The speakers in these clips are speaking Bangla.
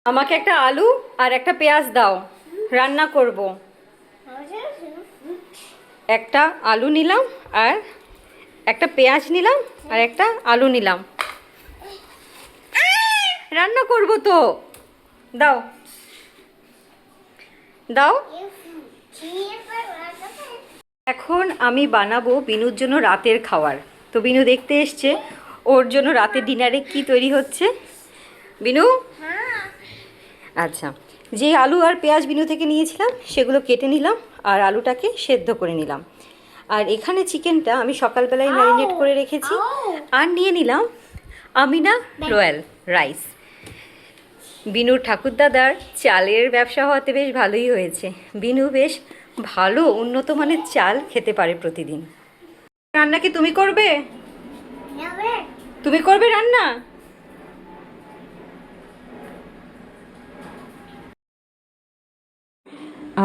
আমাকে একটা আলু আর একটা পেঁয়াজ দাও, রান্না করব। একটা আলু নিলাম আর একটা পেঁয়াজ নিলাম আর একটা আলু নিলাম, রান্না করব তো। দাও দাও। এখন আমি বানাবো বিনুর জন্য রাতের খাবার। তো বিনু দেখতে এসছে, ওর জন্য রাতের ডিনারে কি তৈরি হচ্ছে। বিনু, আচ্ছা, যে আলু আর পেঁয়াজ বিনু থেকে নিয়েছিলাম সেগুলো কেটে নিলাম আর আলুটাকে সেদ্ধ করে নিলাম। আর এখানে চিকেনটা আমি সকালবেলায় ম্যারিনেট করে রেখেছি। আর নিয়ে নিলাম আমিনা রয়্যাল রাইস। বিনুর ঠাকুরদাদার চালের ব্যবসা হওয়াতে বেশ ভালোই হয়েছে। বিনু বেশ ভালো উন্নত মানের চাল খেতে পারে প্রতিদিন। রান্না কি তুমি করবে? তুমি করবে রান্না?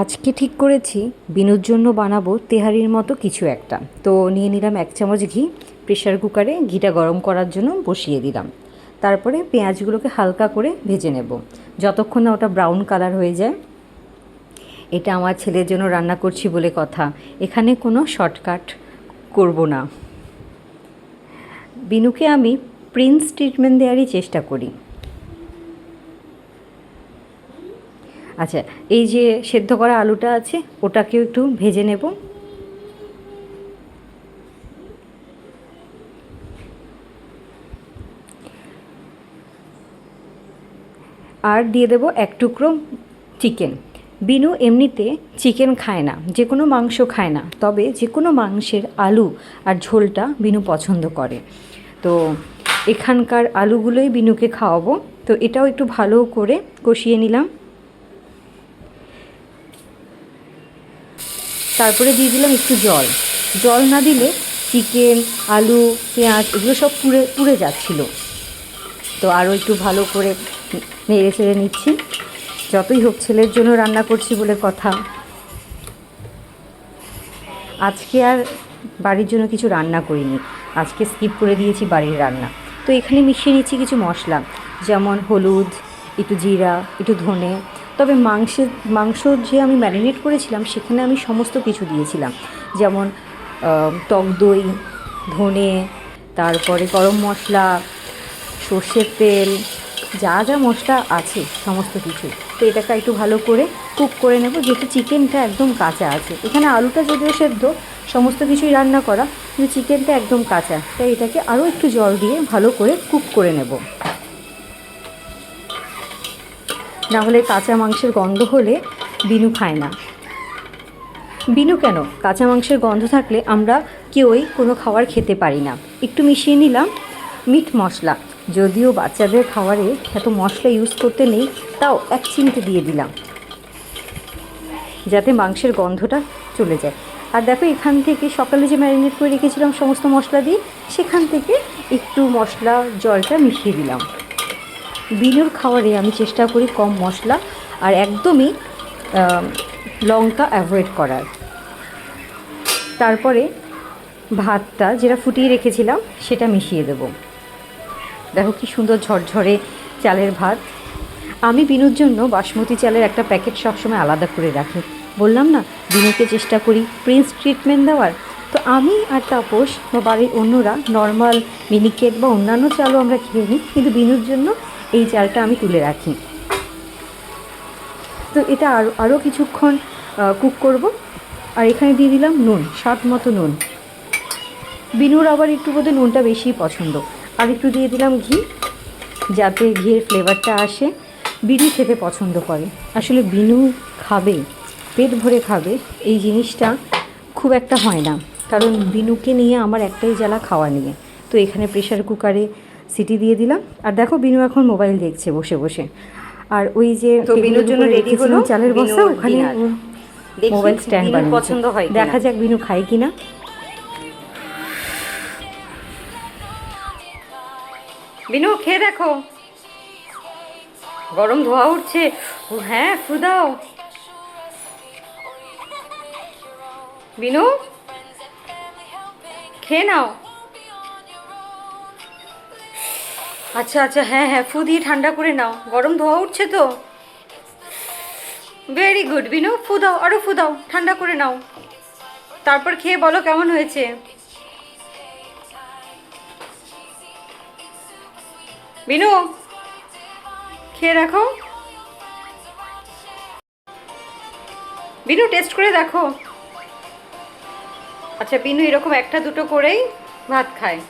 আজকে ঠিক করেছি বিনুর জন্য বানাবো তেহারির মতো কিছু একটা। তো নিয়ে নিলাম 1 চামচ ঘি, প্রেশার কুকারে ঘিটা গরম করার জন্য বসিয়ে দিলাম। তারপরে পেঁয়াজগুলোকে হালকা করে ভেজে নেব যতক্ষণ না ওটা ব্রাউন কালার হয়ে যায়। এটা আমার ছেলের জন্য রান্না করছি বলে কথা, এখানে কোনো শর্টকাট করব না। বিনুকে আমি প্রিন্স ট্রিটমেন্ট দেওয়ারই চেষ্টা করি। আচ্ছা, এই যে সেদ্ধ করা আলুটা আছে ওটাকেও একটু ভেজে নেব। আর দিয়ে দেব 1 টুকরো চিকেন। বিনু এমনিতে চিকেন খায় না, যে কোনো মাংস খায় না, তবে যে কোনো মাংসের আলু আর ঝোলটা বিনু পছন্দ করে। তো এখানকার আলুগুলোই বিনুকে খাওয়াবো। তো এটাও একটু ভালো করে কষিয়ে নিলাম। তারপরে দিয়ে দিলাম একটু জল। জল না দিলে চিকেন, আলু, পেঁয়াজ এগুলো সব পুড়ে পুড়ে যাচ্ছিলো। তো আরও একটু ভালো করে নেড়ে চেড়ে নিচ্ছি। যতই হোক ছেলের জন্য রান্না করছি বলে কথা। আজকে আর বাড়ির জন্য কিছু রান্না করিনি, আজকে স্কিপ করে দিয়েছি বাড়ির রান্না। তো এখানে মিশিয়ে নিচ্ছি কিছু মশলা, যেমন হলুদ, একটু জিরা, একটু ধনে। তবে মাংস যে আমি ম্যারিনেট করেছিলাম সেখানে আমি সমস্ত কিছু দিয়েছিলাম, যেমন টক দই, ধনে, তারপরে গরম মশলা, সর্ষের তেল, যা যা মশলা আছে সমস্ত কিছু। তো এটাকে একটু ভালো করে কুক করে নেব, যেহেতু চিকেনটা একদম কাঁচা আছে। এখানে আলুটা যদিও সেদ্ধ, সমস্ত কিছুই রান্না করা, কিন্তু চিকেনটা একদম কাঁচা, তাই এটাকে আরও একটু জল দিয়ে ভালো করে কুক করে নেব। নাহলে কাঁচা মাংসের গন্ধ হলে বিনু খায় না। বিনু কেন, কাঁচা মাংসের গন্ধ থাকলে আমরা কেউই কোনো খাবার খেতে পারি না। একটু মিশিয়ে নিলাম মিট মশলা, যদিও বাচ্চাদের খাবারে এত মশলা ইউজ করতে নেই, তাও 1 চিমটে দিয়ে দিলাম যাতে মাংসের গন্ধটা চলে যায়। আর দেখো, এখান থেকে সকালে যে ম্যারিনেট করে রেখেছিলাম সমস্ত মশলা দিয়ে, সেখান থেকে একটু মশলা জলটা মিশিয়ে দিলাম। বিনুর খাবারে আমি চেষ্টা করি কম মশলা আর একদমই লঙ্কা অ্যাভয়েড করার। তারপরে ভাতটা যেটা ফুটিয়ে রেখেছিলাম সেটা মিশিয়ে দেব। দেখো কি সুন্দর ঝরঝরে চালের ভাত। আমি বিনুর জন্য বাসমতি চালের একটা প্যাকেট সবসময় আলাদা করে রাখি। বললাম না, বিনুকে চেষ্টা করি প্রিন্স ট্রিটমেন্ট দেওয়ার। তো আমি আর তাপস বা বাড়ির অন্যরা নর্মাল মিনিকেট বা অন্যান্য চালও আমরা খেয়ে নিই, কিন্তু বিনুর জন্য এই চালটা আমি তুলে রাখি। তো এটা আরও কিছুক্ষণ কুক করব। আর এখানে দিয়ে দিলাম নুন, স্বাদ মতো নুন। বিনুর আবার একটু বোধহয় নুনটা বেশিই পছন্দ। আর একটু দিয়ে দিলাম ঘি, যাতে ঘিয়ের ফ্লেভারটা আসে। বিনু খেতে পছন্দ করে। আসলে বিনু খাবে, পেট ভরে খাবে, এই জিনিসটা খুব একটা হয় না, কারণ বিনুকে নিয়ে আমার একটাই জ্বালা, খাওয়া নিয়ে। তো এখানে প্রেশার কুকারে সিটি দিয়ে দিলাম। আর দেখো বিনু এখন মোবাইল দেখছে বসে বসে। আর ওই যে বিনুর জন্য রেডি হলো চালের বস্তা, ওখানে মোবাইল স্ট্যান্ড বানিয়ে পছন্দ হয়, দেখা যাক বিনু খায় কিনা। বিনু খেয়ে দেখো, গরম ধোয়া উঠছে। হ্যাঁ, ফু দাও। বিনু খেয়ে নাও। আচ্ছা আচ্ছা, হ্যাঁ হ্যাঁ, ফু দিয়ে ঠান্ডা করে নাও, গরম ধোয়া উঠছে তো। ভেরি গুড বিনু, ফু দাও, আরও ফু দাও, ঠান্ডা করে নাও, তারপর খেয়ে বলো কেমন হয়েছে। বিনু, খেয়ে দেখো, বিনু টেস্ট করে দেখো। আচ্ছা, বিনু এরকম একটা দুটো করেই ভাত খায়,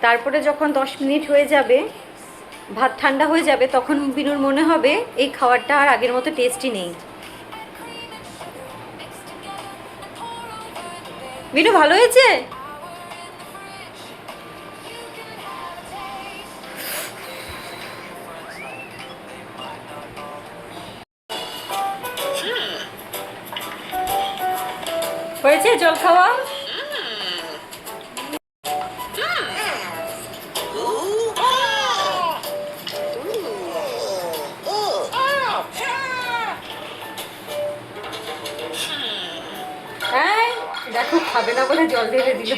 তারপরে যখন 10 মিনিট হয়ে যাবে, ভাত ঠান্ডা হয়ে যাবে, তখন বিনুর মনে হবে এই খাবারটা আর আগের মতো টেস্টি নেই। বিনু ভালো হয়েছে? হয়েছে জল খাওয়া? হ্যাঁ, দেখো খাবে না বলে জল ঢেলে দিল।